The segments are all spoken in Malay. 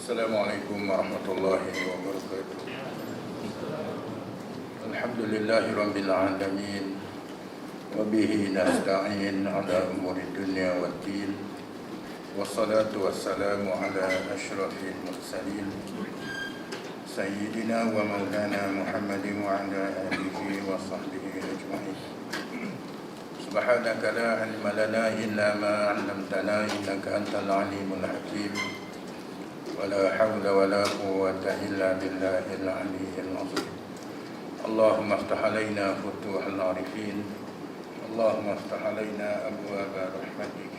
Assalamualaikum warahmatullahi wabarakatuh. Alhamdulillahi rabbil alamin. Wa bihi nasta'in ala umuri dunya waddin. Wassalatu wassalamu ala asyrafil mursalin Sayyidina wa maulana Muhammadin wa ala alihi wa sahbihi ajma'in. Subhanaka la ilma lana illa ma 'allamtana innaka antal alimul hakim. ولا حول ولا قوة إلا بالله العلي العظيم. اللهم افتح علينا فتوح العارفين. اللهم افتح علينا أبواب رحمتك.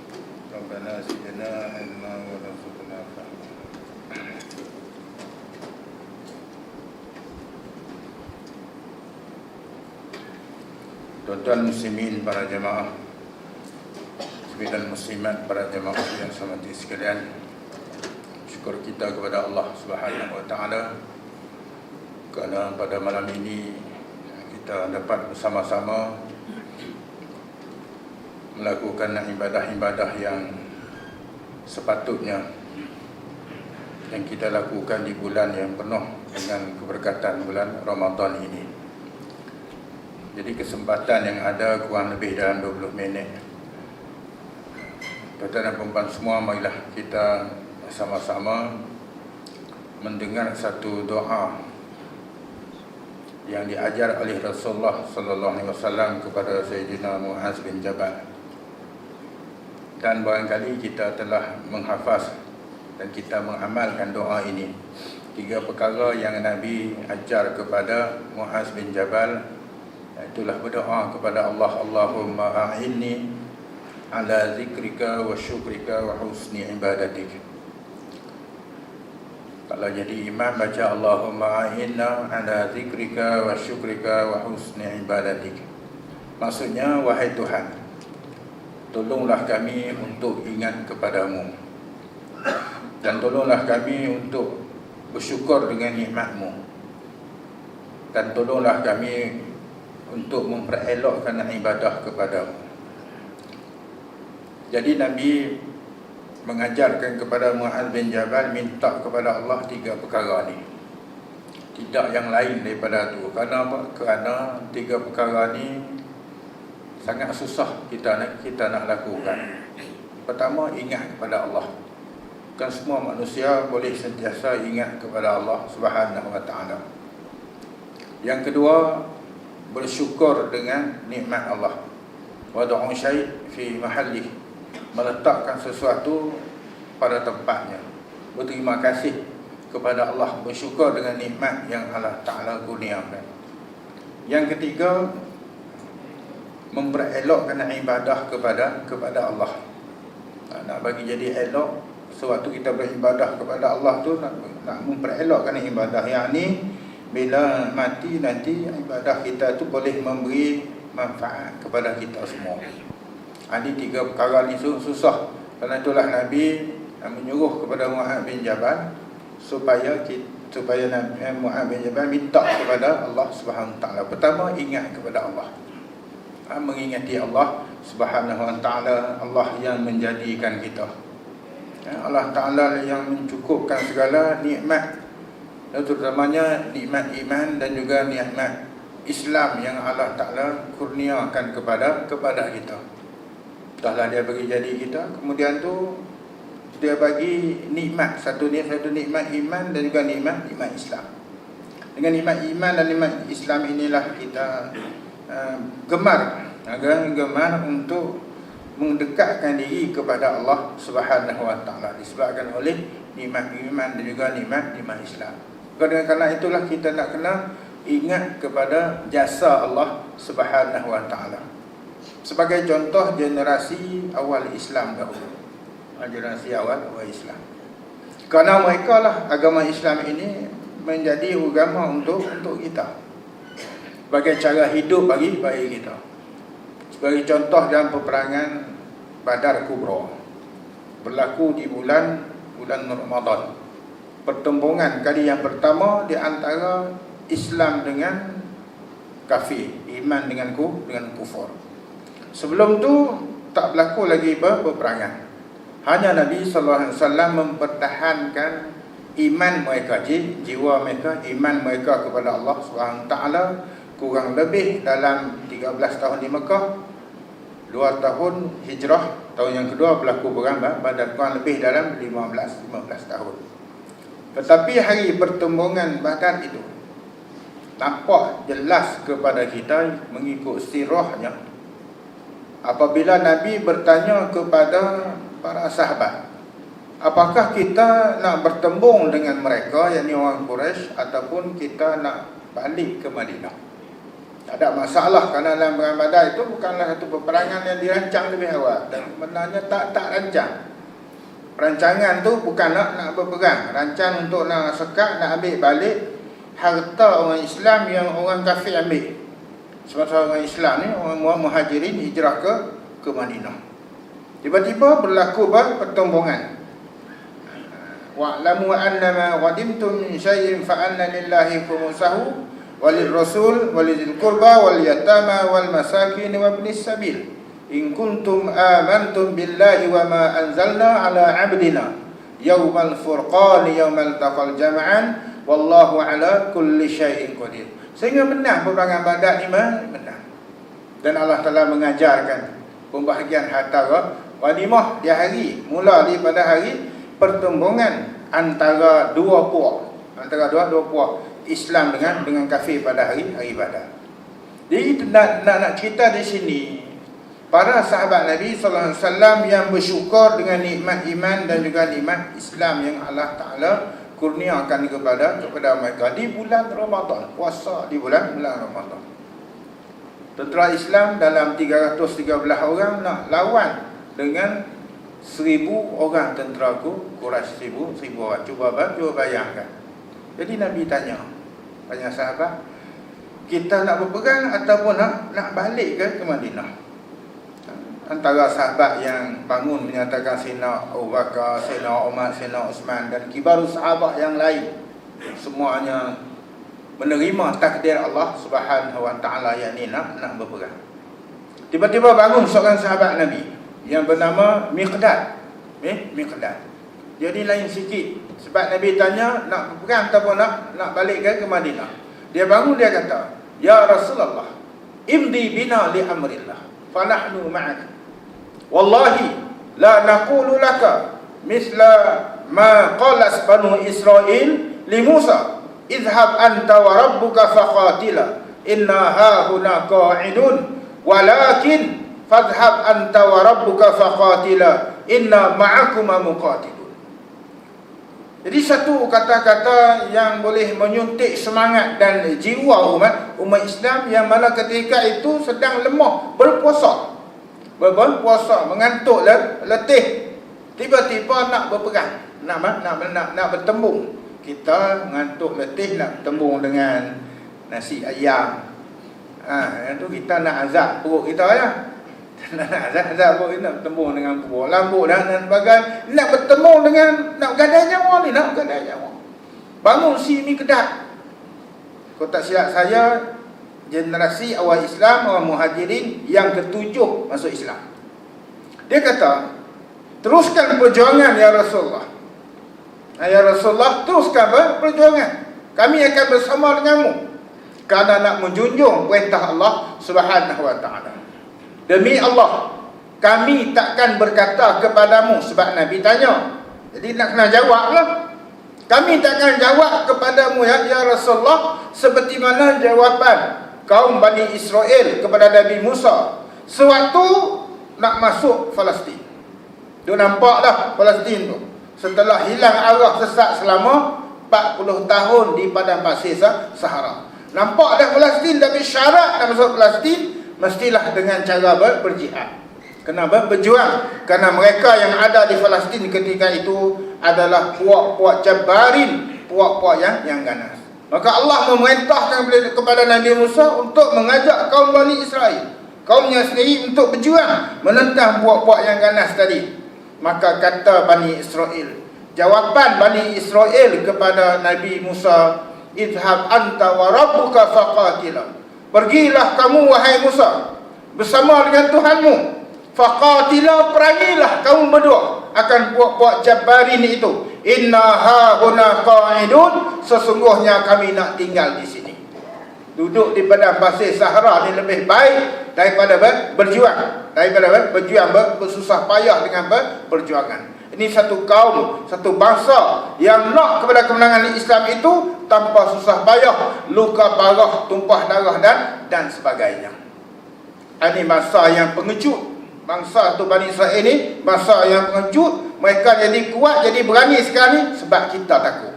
ربنا زدنا علما وارزقنا فهما. Tuan-tuan muslimin, para jemaah dan muslimat, para jemaah yang saya hormati sekalian, syukur kita kepada Allah Subhanahu wa taala kerana pada malam ini kita dapat bersama-sama melakukan ibadah-ibadah yang sepatutnya yang kita lakukan di bulan yang penuh dengan keberkatan bulan Ramadan ini. Jadi kesempatan yang ada kurang lebih dalam 20 minit. Tuan-tuan dan puan-puan semua, marilah kita sama-sama mendengar satu doa yang diajar oleh Rasulullah sallallahu alaihi wasallam kepada Sayyidina Muaz bin Jabal. Dan barangkali kita telah menghafaz dan kita mengamalkan doa ini. 3 perkara yang Nabi ajar kepada Muaz bin Jabal, itulah berdoa kepada Allah, Allahumma a'inni ala zikrika wa syukrika wa husni ibadatik. Kalau jadi imam baca Allahumma a'inna ala zikrika wa syukrika wa husni ibadatik. Maksudnya, wahai Tuhan, tolonglah kami untuk ingat kepadamu, dan tolonglah kami untuk bersyukur dengan nikmat-Mu, dan tolonglah kami untuk memperelokkan ibadah kepadamu. Jadi Nabi mengajarkan kepada Muaz bin Jabal minta kepada Allah 3 perkara ni. Tidak yang lain daripada tu. Kerana apa? Kerana 3 perkara ni sangat susah kita nak lakukan. Pertama, ingat kepada Allah. Kan semua manusia boleh sentiasa ingat kepada Allah Subhanahu wa taala. Yang kedua, bersyukur dengan nikmat Allah. Wad'u syai' fi mahallih, meletakkan sesuatu pada tempatnya. Berterima kasih kepada Allah, bersyukur dengan nikmat yang Allah Ta'ala kurniakan. Yang ketiga, memperelokkan ibadah kepada Allah. Nak bagi jadi elok, sewaktu kita beribadah kepada Allah tu nak memperelokkan ibadah. Yang ni bila mati nanti ibadah kita tu boleh memberi manfaat kepada kita semua. Ini 3 perkara ni susah. Kerana itulah Nabi menyuruh kepada Muaz bin Jabal supaya Muaz bin Jabal minta kepada Allah Subhanahu wa taala. Pertama, ingat kepada Allah. Mengingati Allah Subhanahu wa taala, Allah yang menjadikan kita. Allah Taala yang mencukupkan segala nikmat, terutamanya nikmat iman dan juga nikmat Islam yang Allah Taala kurniakan kepada kita. Entahlah dia bagi jadi kita, kemudian tu dia bagi nikmat, satu nikmat iman dan juga nikmat Islam. Dengan nikmat iman dan nikmat Islam inilah kita gemar untuk mendekatkan diri kepada Allah Subhanahu wa taala, disebabkan oleh nikmat iman dan juga nikmat Islam. Karena itulah kita nak kena ingat kepada jasa Allah Subhanahu wa taala. Sebagai contoh, generasi awal Islam dahulu, generasi awal Islam, kerana mereka lah agama Islam ini menjadi agama untuk kita, sebagai cara hidup bagi kita. Sebagai contoh, dalam peperangan Badar Kubra berlaku di bulan Ramadan, pertembungan kali yang pertama di antara Islam dengan kafir, iman dengan kufur. Sebelum tu tak berlaku lagi peperangan. Hanya Nabi sallallahu alaihi wasallam mempertahankan iman mereka, jiwa mereka, iman mereka kepada Allah SWT kurang lebih dalam 13 tahun di Mekah, 2 tahun hijrah, tahun yang kedua berlaku perang Badar, kurang lebih dalam 15 tahun. Tetapi hari pertembungan Badar itu nampak jelas kepada kita mengikut sirahnya. Apabila Nabi bertanya kepada para sahabat, apakah kita nak bertembung dengan mereka, yakni orang Quraisy, ataupun kita nak balik ke Madinah? Tak ada masalah, kerana dalam perang Badar itu bukanlah satu peperangan yang dirancang lebih awal, dan sebenarnya tak rancang. Perancangan tu bukan nak berperang, rancang untuk nak sekat, nak ambil balik harta orang Islam yang orang kafir ambil. Sementara orang Islam ni, orang Muhajirin hijrah ke Madinah. Tiba-tiba berlaku pertembungan. Wa'lamu annama ghadimtum min syai'in fa anna lillahi khumsahu walil rasul walil qurba wal yatama wal masakin wa ibnis sabil in kuntum amantum billahi wa ma anzalna ala 'abdina yaumal furqan yaumal taqal jam'an wallahu ala kulli syai'in qadir. Sehingga menang peperangan Badar ni, menang. Dan Allah Taala mengajarkan pembahagian harta ghanimah di hari mula daripada hari pertembungan antara dua puak, Islam dengan kafir pada hari Badar. Jadi nak cerita di sini, para sahabat Nabi sallallahu alaihi wasallam yang bersyukur dengan nikmat iman dan juga nikmat Islam yang Allah Taala kurniakan kepada mereka di bulan Ramadan, puasa di bulan Ramadan. Tentera Islam dalam 313 orang nak lawan dengan 1000 orang tentera Quraisy, 1000 orang. Cuba bayangkan. Jadi Nabi tanya sahabat, kita nak berperang ataupun nak balik ke Madinah? Antara sahabat yang bangun menyatakan Sayyidina Abu Bakar, Sayyidina Umar, Sayyidina Uthman dan kibarus sahabat yang lain, semuanya menerima takdir Allah Subhanahu wa taala, yakni nak berperang. Tiba-tiba bangun seorang sahabat Nabi yang bernama Miqdad. Miqdad. Jadi lain sikit. Sebab Nabi tanya nak berperang ataupun nak balik ke Madinah. Dia bangun, dia kata, "Ya Rasulullah, imdi bina li amrillah, fa nahnu ma'ak. Wallahi la naqulu laka misla ma qalas banu Israil li Musa, idhhab anta wa rabbuka faqatila inna hahuna qa'idun walakin fadhhab anta wa rabbuka faqatila inna ma'akuma muqatilun." Jadi satu kata-kata yang boleh menyuntik semangat dan jiwa umat Islam yang mana ketika itu sedang lemah, berpuasa, mengantuk, letih, tiba-tiba nak berperang, nak bertembung. Kita mengantuk, letih, nak bertembung dengan nasi ayam. Itu kita nak azab perut kita ya. Nak azab perut kita, nak bertembung dengan perut lambuk dan sebagainya. Nak bertembung dengan, nak gadai nyawa ni, nak gadai nyawa. Bangun si Miqdad. Kalau tak silap saya, generasi awal Islam, orang Muhajirin yang ketujuh masuk Islam. Dia kata, teruskan perjuangan ya Rasulullah. Ya Rasulullah, teruskan perjuangan. Kami akan bersama denganmu. Kerana nak menjunjung perintah Allah Subhanahu wa taala. Demi Allah, kami takkan berkata kepadamu, sebab Nabi tanya. Jadi nak kena jawablah. Kami takkan jawab kepadamu ya Rasulullah seperti mana jawapan kaum Bani Israel kepada Nabi Musa sewaktu nak masuk Palestin. Dia nampaklah Palestin tu setelah hilang arah sesat selama 40 tahun di padang pasir Sahara. Nampak dah Palestin, tapi syarat nak masuk Palestin mestilah dengan cara berjihad. Kenapa? Berjuang. Kerana mereka yang ada di Palestin ketika itu adalah puak-puak Jabarin, puak-puak yang ganas. Maka Allah memerintahkan kepada Nabi Musa untuk mengajak kaum Bani Israel, kaumnya sendiri, untuk berjuang menentang puak-puak yang ganas tadi. Maka kata Bani Israel, jawapan Bani Israel kepada Nabi Musa, idhab anta wa rabbuka faqatila. Pergilah kamu wahai Musa bersama dengan Tuhanmu, faqatila, perangilah kamu berdua akan puak-puak Jabarin itu Inna hahuna qa'idun, sesungguhnya kami nak tinggal di sini. Duduk di padang pasir Sahara ni lebih baik daripada berjuang, bersusah payah dengan perjuangan. Ini satu kaum, satu bangsa yang nak kepada kemenangan Islam itu tanpa susah payah, luka parah, tumpah darah dan sebagainya. Ini bangsa yang pengecut. Bangsa tu Bani Israel ni bangsa yang pengecut. Mereka jadi kuat, jadi berani sekarang ni sebab kita takut.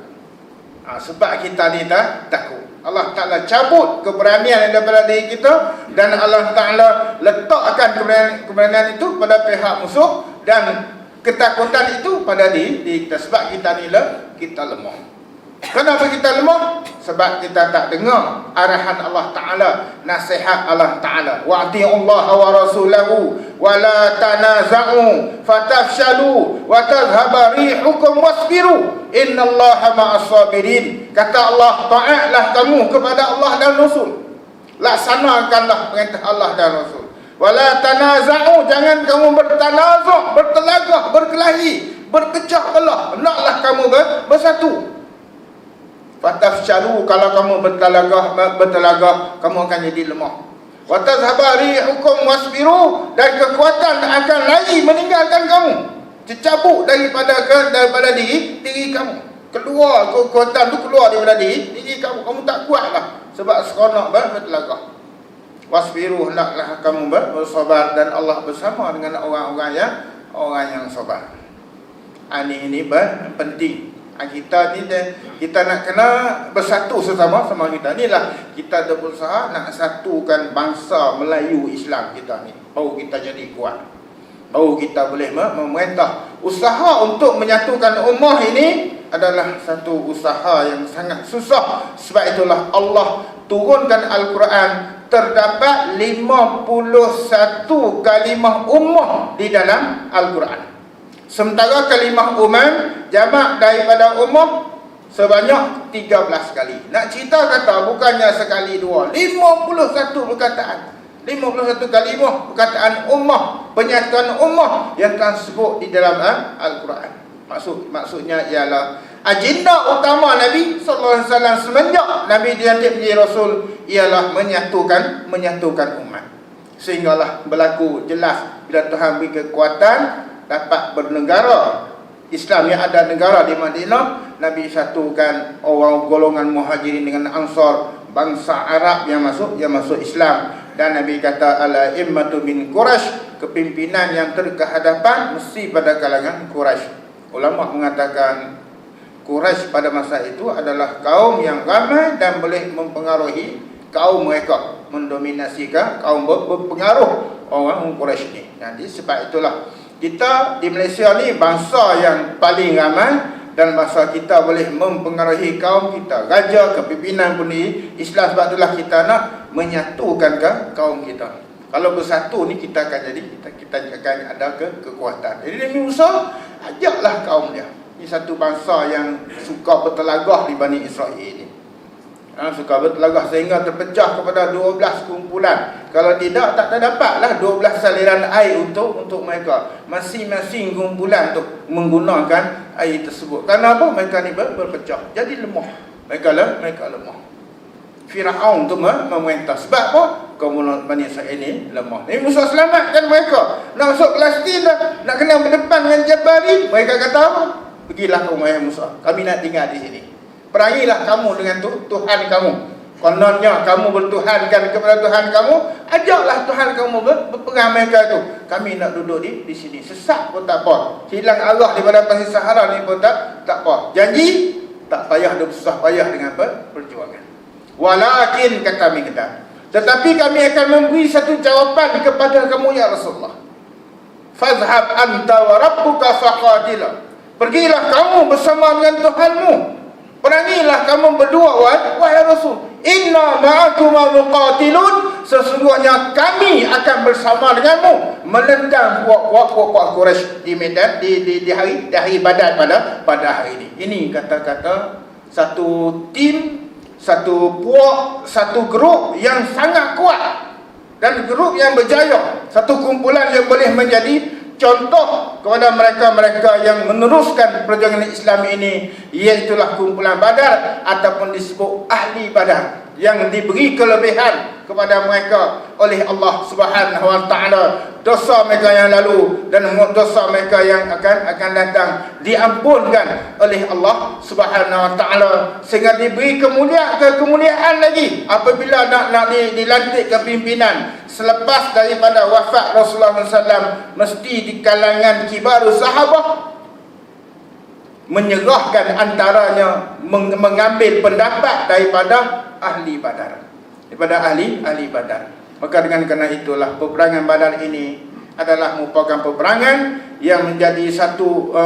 Sebab kita ni takut. Allah Ta'ala cabut keberanian daripada diri kita, dan Allah Ta'ala letakkan keberanian itu pada pihak musuh, dan ketakutan itu pada diri kita. Sebab kita ni kita lemah. Kenapa kita lemah? Sebab kita tak dengar arahan Allah Ta'ala, nasihat Allah Ta'ala. Wa'ti'ullaha wa rasulahu wa la tanaza'u fatafshalu wa tadhhaba rihukum wasbiru innallaha ma'as sabirin. Kata Allah, taatlah kamu kepada Allah dan Rasul, laksanakanlah perintah Allah dan Rasul. Wa la tanaza'u, jangan kamu bertanazuk, bertelagah, berkelahi, berpecah belah. Hendaklah kamu bersatu. Fatafshalu, kalau kamu bertelagah, kamu akan jadi lemah. Wa tadhhaba rihukum wasbiru, dan kekuatan akan lari meninggalkan kamu, tercabut daripada diri kamu. Keluar kekuatan tu, keluar daripada diri kamu. Kamu tak kuatlah sebab seronok bertelagah. Wasbiru, hendaklah kamu bersabar, dan Allah bersama dengan orang yang sabar. Ini penting. Kita ni kita nak kena bersatu sesama kita. Inilah kita ada berusaha nak satukan bangsa Melayu Islam kita ni. Baru kita jadi kuat, baru kita boleh memerintah. Usaha untuk menyatukan ummah ini adalah satu usaha yang sangat susah. Sebab itulah Allah turunkan Al-Quran. Terdapat 51 kalimah ummah di dalam Al-Quran. Sementara kalimah jamak daripada ummah sebanyak 13 kali. Nak cerita kata bukannya sekali dua, 51 perkataan. 51 kalimah perkataan ummah, penyatuan ummah yang tersebut di dalam Al-Quran. Maksudnya ialah agenda utama Nabi sallallahu alaihi wasallam semenjak Nabi dilantik menjadi Rasul ialah menyatukan umat. Sehinggalah berlaku jelas bila Tuhan beri kekuatan dapat bernegara Islam yang ada negara di Madinah. Nabi satukan orang golongan Muhajirin dengan Ansar, bangsa Arab yang masuk Islam. Dan Nabi kata al-immatu min Quraisy, kepimpinan yang terkehadapan mesti pada kalangan Quraisy. Ulama mengatakan Quraisy pada masa itu adalah kaum yang ramai dan boleh mempengaruhi kaum mereka, mendominasikan kaum berpengaruh orang Quraisy ini. Jadi sebab itulah kita di Malaysia ni bangsa yang paling ramai, dan bangsa kita boleh mempengaruhi kaum kita. Raja, kepimpinan pun ni Islam. Sebab itulah kita nak menyatukan kaum kita. Kalau bersatu ni kita akan jadi, kita akan ada kekuatan. Jadi Nabi Musa ajaklah kaum dia. Ini satu bangsa yang suka bertelagah di Bani Israel ni. Suka bertelagah sehingga terpecah kepada 12 kumpulan. Kalau tidak, tak dapatlah 12 saliran air untuk mereka. Masing-masing kumpulan tu menggunakan air tersebut. Kerana apa? Mereka ni berpecah, jadi lemah. Mereka lemah. Firaun tu memerintah. Sebab apa? Kaum Bani Israel ni lemah. Nabi Musa selamatkan mereka. Nak masuk Palestin dah, nak kena berdepan dengan Jabari. Mereka kata apa? Pergilah kaum Musa, kami nak tinggal di sini. Perangilah kamu dengan Tuhan kamu. Kononnya kamu bertuhankan kepada Tuhan kamu, ajaklah Tuhan kamu berperang mereka tu. Kami nak duduk di sini. Sesat pun tak apa. Hilang arah daripada pasir Sahara ni pun tak apa. Janji tak payah dan susah payah dengan perjuangan. Walakin kami kata, tetapi kami akan memberi satu jawapan kepada kamu ya Rasulullah. Fazhab anta wa rabbuka faqatila. Pergilah kamu bersama dengan Tuhanmu. Perangilah kamu berdua wahai Rasul. Inna ma'akuma muqatilun, sesungguhnya kami akan bersama denganmu menentang puak-puak Quraisy di medan di hari Badar pada hari ini. Ini kata-kata satu tim, satu puak, satu grup yang sangat kuat dan grup yang berjaya, satu kumpulan yang boleh menjadi contoh kepada mereka-mereka yang meneruskan perjuangan Islam ini, iaitulah kumpulan Badar ataupun disebut ahli Badar, yang diberi kelebihan kepada mereka oleh Allah Subhanahu wa taala. Dosa mereka yang lalu dan dosa mereka yang akan datang diampunkan oleh Allah Subhanahu wa taala, sehingga diberi kemuliaan lagi apabila nak dilantik kepimpinan selepas daripada wafat Rasulullah SAW, mesti di kalangan kibar sahabat menyerahkan antaranya mengambil pendapat daripada ahli Badar, daripada ahli Badar. Maka dengan kerana itulah peperangan Badar ini adalah merupakan peperangan yang menjadi satu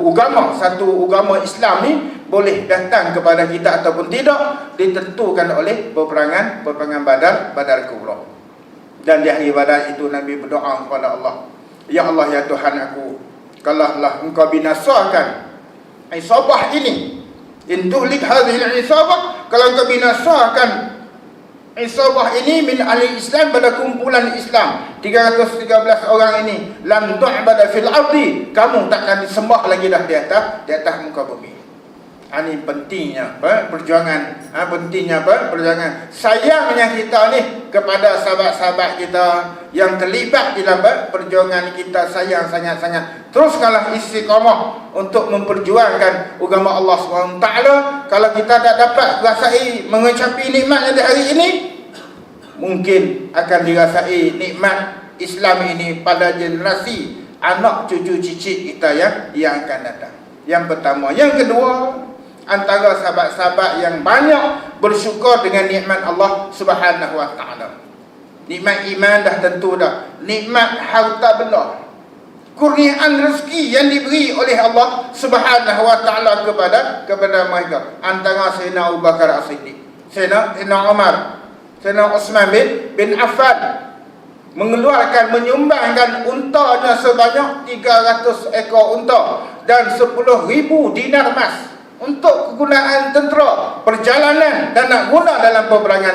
agama Islam ni boleh datang kepada kita ataupun tidak, ditentukan oleh peperangan Badar Kubra. Dan di hari Badar itu Nabi berdoa kepada Allah, ya Allah, ya Tuhan aku, kalaulah engkau binasakan isabah ini, in tuhlik hadhihi al-isabah, kalau engkau binasakan isabah ini min ahli Islam, pada kumpulan Islam 313 orang ini, lam tu'bada fil ardi, kamu takkan disembah lagi dah di atas muka bumi. Ini pentingnya perjuangan, perjuangan. Sayangnya kita ni kepada sahabat-sahabat kita yang terlibat di dalam perjuangan kita, sayang sangat-sangat. Teruskanlah istiqamah untuk memperjuangkan agama Allah SWT. Kalau kita tak dapat rasai mengecapi nikmat di hari ini, mungkin akan dirasai nikmat Islam ini pada generasi anak cucu cicit kita yang akan datang. Yang pertama. Yang kedua, antara sahabat-sahabat yang banyak bersyukur dengan nikmat Allah Subhanahu wa taala. Nikmat iman dah tentu dah, nikmat harta benda, kurniaan rezeki yang diberi oleh Allah Subhanahu wa taala kepada mereka. Antara Sayyidina Abu Bakar As-Siddiq, Sayyidina Umar, Sayyidina Uthman bin Affan mengeluarkan, menyumbangkan untanya sebanyak 300 ekor unta dan 10,000 dinar emas untuk kegunaan tentera, perjalanan dan nak guna dalam peperangan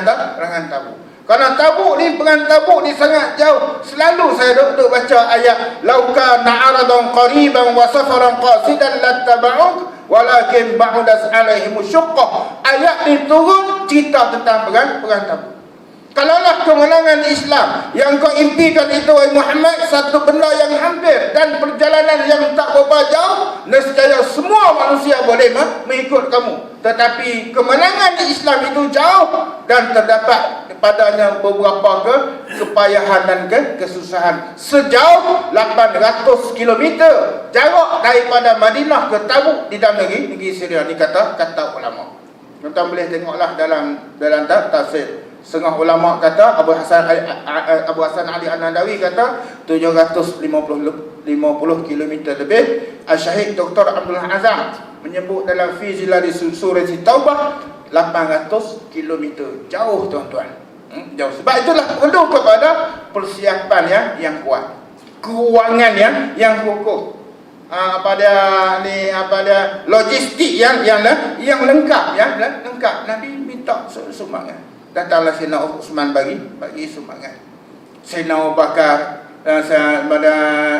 Tabuk. Kerana Tabuk ni, perang Tabuk ni sangat jauh. Selalu saya duduk baca ayat lauka na'aradan qariban wa safaran qasidan lattaba'uk walakin ba'udas alaihim syuqqah. Ayat ni turun cerita tentang perang Tabuk. Kalaulah kemenangan Islam yang kau impikan itu, wahai Muhammad, satu benda yang hampir dan perjalanan yang tak berapa jauh, nescaya semua manusia boleh mengikut kamu. Tetapi kemenangan Islam itu jauh dan terdapat padanya beberapa kepayahan dan kesusahan. Sejauh 800 km jarak daripada Madinah ke Tabuk di dalam negeri Syria, ni kata ulama. Tuan-tuan boleh tengoklah dalam tafsir. Setengah ulama kata, Abu Hasan Ali An-Nadawi kata 750 km lebih. Al-Syahid Dr. Abdul Azam menyebut dalam fi zilal surah Taubah 800 km. Jauh tuan-tuan, jauh. Sebab itulah perlu kepada persiapan yang kuat, kewangan yang kukuh, logistik yang lengkap, lengkap. Nabi minta sumbangan. Datanglah Sayyidina Uthman bagi sumbangan. Sayyidina Abu Bakar,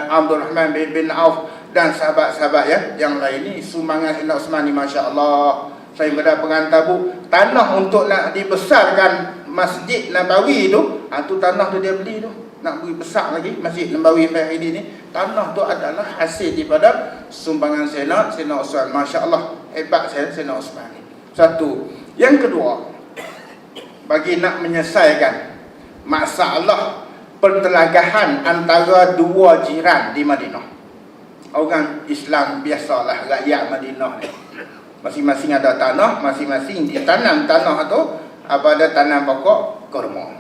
Abdul Rahman bin Auf dan sahabat-sahabat yang lain ni, sumbangan Sayyidina Uthman ni masya-Allah. Saya pada perang Tabuk, tanah untuk nak dibesarkan Masjid Nabawi tu, tu tanah tu dia beli tu. Nak beri besar lagi Masjid Nabawi hari ini, tanah tu adalah hasil daripada sumbangan Sayyidina Uthman. Masya-Allah, hebat Sayyidina Uthman ni. Satu. Yang kedua, bagi nak menyelesaikan masalah pertelagahan antara dua jiran di Madinah. Orang Islam biasalah, rakyat Madinah ni, masing-masing ada tanah, masing-masing ditanam tanah tu, ada tanam pokok kurma.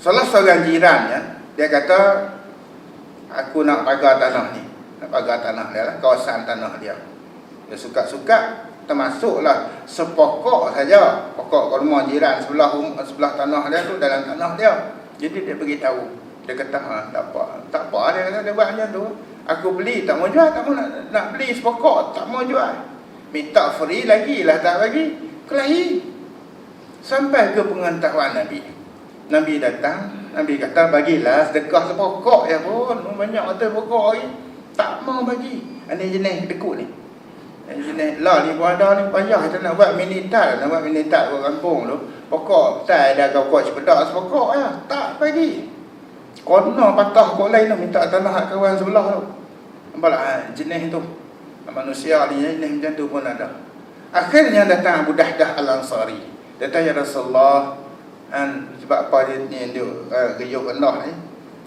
Salah seorang jiran dia kata, aku nak pagar tanah ni, kawasan tanah dia. Dia suka-suka, termasuklah sepokok saja, pokok kurma jiran sebelah tanah dia tu, dalam tanah dia. Jadi dia beritahu, dia kata tak apa, dia kata dia buat macam tu. Aku beli, tak mau jual, tak mau nak beli sepokok, tak mau jual. Minta free lagi lah, tak bagi. Kelahi. Sampai ke pengetahuan Nabi. Nabi datang, Nabi kata bagilah sedekah sepokok ya pun. Banyak kata pokok ni tak mau bagi. Ini jenis dekut ni. Jenis lah ni pun ada ni payah kita nak buat minital, nak buat minital kat kampung tu. Pokok tak ada kau sepedak sepokok ya, tak bagi. Kono patah kok lain tu minta tanah kawan sebelah tu. Nampaklah jenis tu. Manusia ni jenis macam tu pun ada. Akhirnya datang Abu Dahdah Al-Ansari. Datang ya Rasulullah, sebab apa dia geyuk Allah ni.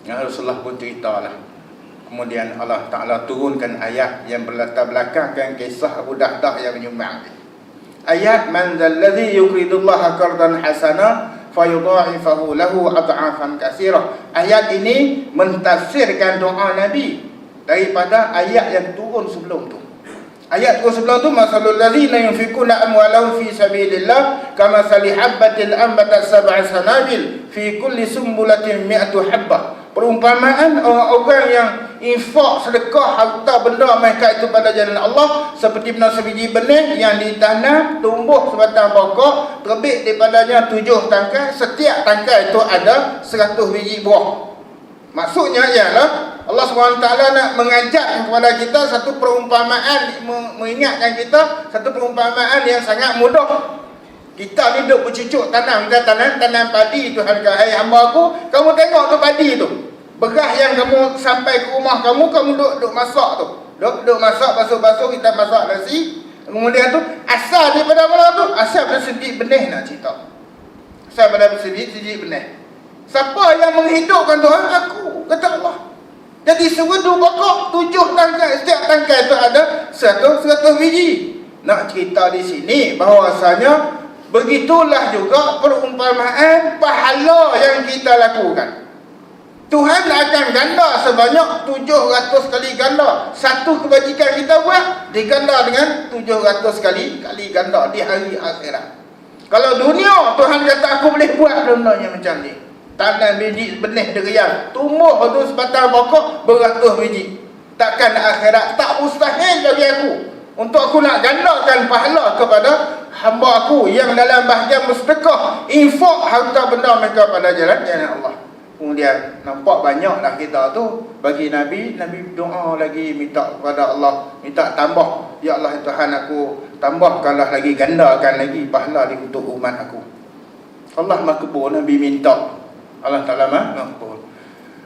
Rasulullah pun ceritalah. Kemudian Allah Ta'ala turunkan ayat yang berlatar belakangkan kisah Abu Dahdah yang menyumbang. Ayat man zalladhi yuqridullaha qardan hasana fayudha'ifahu lahu ad'afan katsirah. Ayat ini mentafsirkan doa Nabi daripada ayat yang turun sebelum tu. Ayat turun sebelum tu, masalul ladzina yunfikuna amwalahum fi sabilillah kamathali habbatil ambatat sab'a sanabil fi kulli sumbulatin mi'atu habbah. Perumpamaan orang-orang yang infak sedekah harta benda mereka itu pada jalan Allah seperti benar sebiji benih yang ditanam, tumbuh sebatang pokok, terbit daripadanya 7 tangkai, setiap tangkai itu ada 100 biji buah. Maksudnya ialah Allah SWT nak mengajak kepada kita satu perumpamaan, mengingatkan kita satu perumpamaan yang sangat mudah. Kita ni duduk bercucuk tanam, kita tanam padi tu, hai hamba aku, kamu tengok tu padi tu. Beras yang kamu sampai ke rumah kamu duduk masak tu. Duduk masak, basuh-basuh, kita masak nasi. Kemudian tu, asal daripada mana tu? Asal daripada sedikit benih nak cerita. Asal daripada sedikit benih. Siapa yang menghidupkan Tuhan? Aku, kata Allah. Jadi sewedu pokok 7 tangkai, setiap tangkai itu ada 100 biji. Nak cerita di sini bahawasanya begitulah juga perumpamaan pahala yang kita lakukan. Tuhan akan ganda sebanyak 700 kali ganda. Satu kebajikan kita buat diganda dengan 700 kali ganda di hari akhirat. Kalau dunia Tuhan kata aku boleh buat benda yang macam ni, tanam biji benih derian, tumbuh tu sebatang pokok beratus biji. Takkan akhirat tak mustahil bagi aku untuk aku nak gandakan pahala kepada hamba aku yang dalam bahagian bersedekah, infak harta benda mereka pada jalan Allah. Kemudian nampak banyaklah kita tu bagi Nabi doa lagi, minta kepada Allah, minta tambah, ya Allah Tuhan aku tambahkanlah lagi, gandakan lagi pahala untuk umat aku. Allah makbul, Nabi minta, Allah Ta'ala makbul.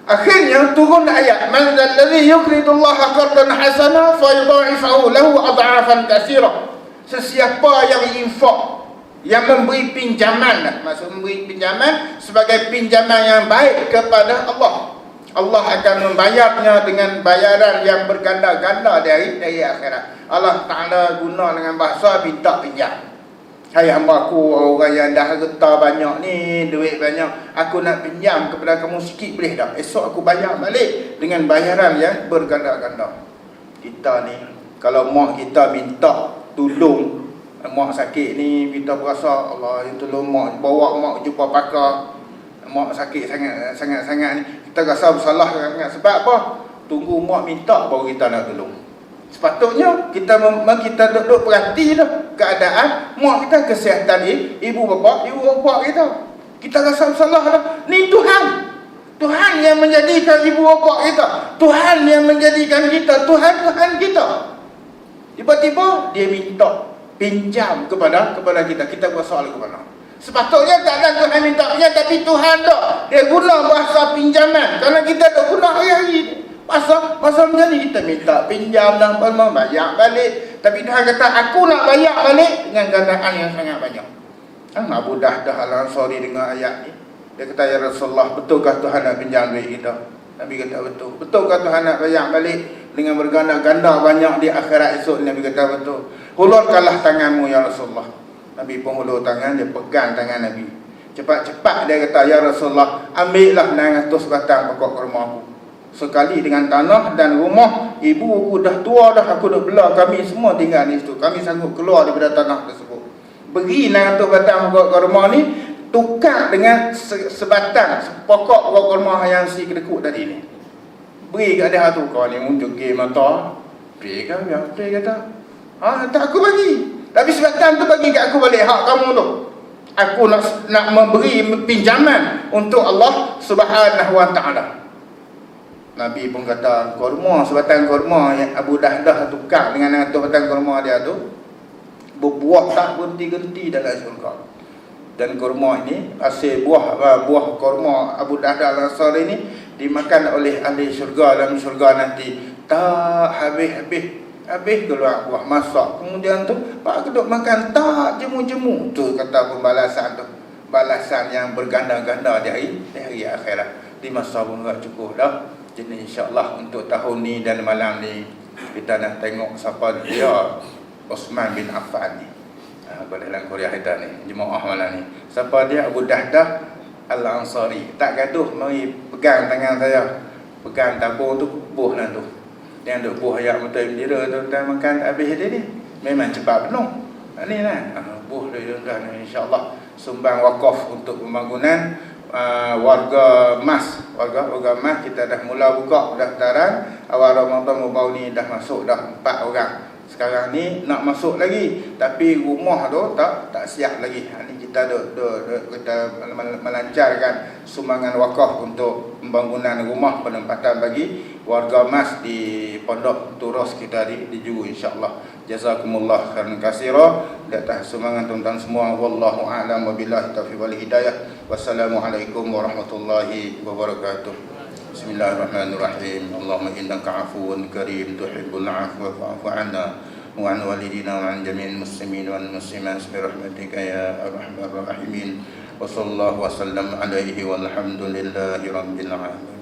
Akhirnya turun ayat man zalladhi yuqridullaha qardan hasana fayudha'ifahu lahu ad'afan katsirah. Sesiapa yang infak, yang memberi pinjaman, maksud memberi pinjaman sebagai pinjaman yang baik kepada Allah, Allah akan membayarnya dengan bayaran yang berganda-ganda dari akhirat. Allah Ta'ala guna dengan bahasa minta pinjam. Hai hamba aku, orang yang dah harta banyak ni, duit banyak, aku nak pinjam kepada kamu sikit boleh tak? Esok aku bayar balik dengan bayaran yang berganda-ganda. Kita ni, kalau mak kita minta tolong, mak sakit ni, kita berasa Allah yang tolong mak, bawa mak jumpa pakar, mak sakit sangat-sangat ni, kita rasa bersalah sangat. Sebab apa? Tunggu mak minta baru kita nak tolong. Sepatutnya kita duduk perhati dah keadaan mak kita, kesihatan ibu bapa kita. Kita rasa bersalah dah. Ni Tuhan yang menjadikan ibu bapa kita, Tuhan yang menjadikan kita, Tuhan kita. Tiba-tiba dia minta pinjam kepada kita. Kita bersoal ke mana? Sepatutnya tak ada Tuhan minta pinjam, tapi Tuhan dah dia guna bahasa pinjaman. Kerana kita dah guna hari-hari masa macam ni, kita minta pinjam dan bayar balik. Tapi Tuhan kata aku nak bayar balik dengan gandaan yang sangat banyak. Abu Dahdah Al-Ansari dengar ayat ni, dia kata ya Rasulullah, betulkah Tuhan nak pinjam duit kita? Nabi kata betul. Betulkah Tuhan nak bayar balik dengan berganda-ganda banyak di akhirat esok? Nabi kata betul. Hulurkanlah tanganmu ya Rasulullah. Nabi pun hulur tangan, dia pegang tangan Nabi. Cepat-cepat dia kata ya Rasulullah, ambillah 900 batang pokok kurma aku. Sekali dengan tanah dan rumah, ibu aku dah tua dah, aku dah belah, kami semua tinggal di situ. Kami sanggup keluar daripada tanah tersebut. Beri 900 batang pokok kurma ni, tukar dengan sebatang pokok kurma yang si kedekut tadi ni. Beri kat dia tu. Kau ni muncul ke mata, pay kan ya, pay kata. Tak aku bagi. Tapi sebatang tu bagi kat aku balik hak kamu tu. Aku nak memberi pinjaman untuk Allah Subhanahu wa taala. Nabi pun kata kurma, sebatang kurma yang Abu Dahdah tukar dengan batang kurma dia tu berbuah tak berhenti-henti dalam syurga. Dan kurma ini, hasil buah kurma Abu Dahdah Al-Ansari ini dimakan oleh ahli syurga dalam syurga nanti. Tak habis keluar buah masak. Kemudian tu pak duduk makan tak jemu-jemu. Tu kata pembalasan tu. Balasan yang berganda-ganda di hari akhirat. Di masa pun tak cukup dah. Jadi insya-Allah untuk tahun ni dan malam ni kita nak tengok siapa dia Osman bin Affan ni. Pada dalam Korea kita ni, jemaah malam ni. Siapa dia? Abu Dahdah Al-Ansari. Tak gaduh, mari pegang tangan saya. Pegang tabung tu, buh lah tu. Yang duk buh ayat mata bendera tu, kita makan habis dia ni. Memang cepat penuh. Ni lah, buh dia ni insya-Allah sumbang wakaf untuk pembangunan warga Mas. Warga Mas kita dah mula buka pendaftaran. Awal Ramadan baru ni dah masuk dah 4 orang. Sekarang ni nak masuk lagi, tapi rumah tu tak siap lagi. Ni kita kita melancarkan sumbangan wakaf untuk pembangunan rumah penempatan bagi warga Mas di Pondok Turus kita di Juru insya-Allah. Jazakumullah khairan katsira atas sumbangan tuan-tuan semua. Wallahu a'lam wabillahi taufiq wal hidayah. Wassalamualaikum warahmatullahi wabarakatuh. Bismillahirrahmanirrahim. Allahumma innaka afuwun karim tuhibbul afwa fa'fu 'anna wa 'an walidina wa 'an jami'il muslimin wal muslimat bi rahmatika ya arhamar rahimin. Wa sallallahu wa sallam alaihi walhamdulillahi rabbil alamin.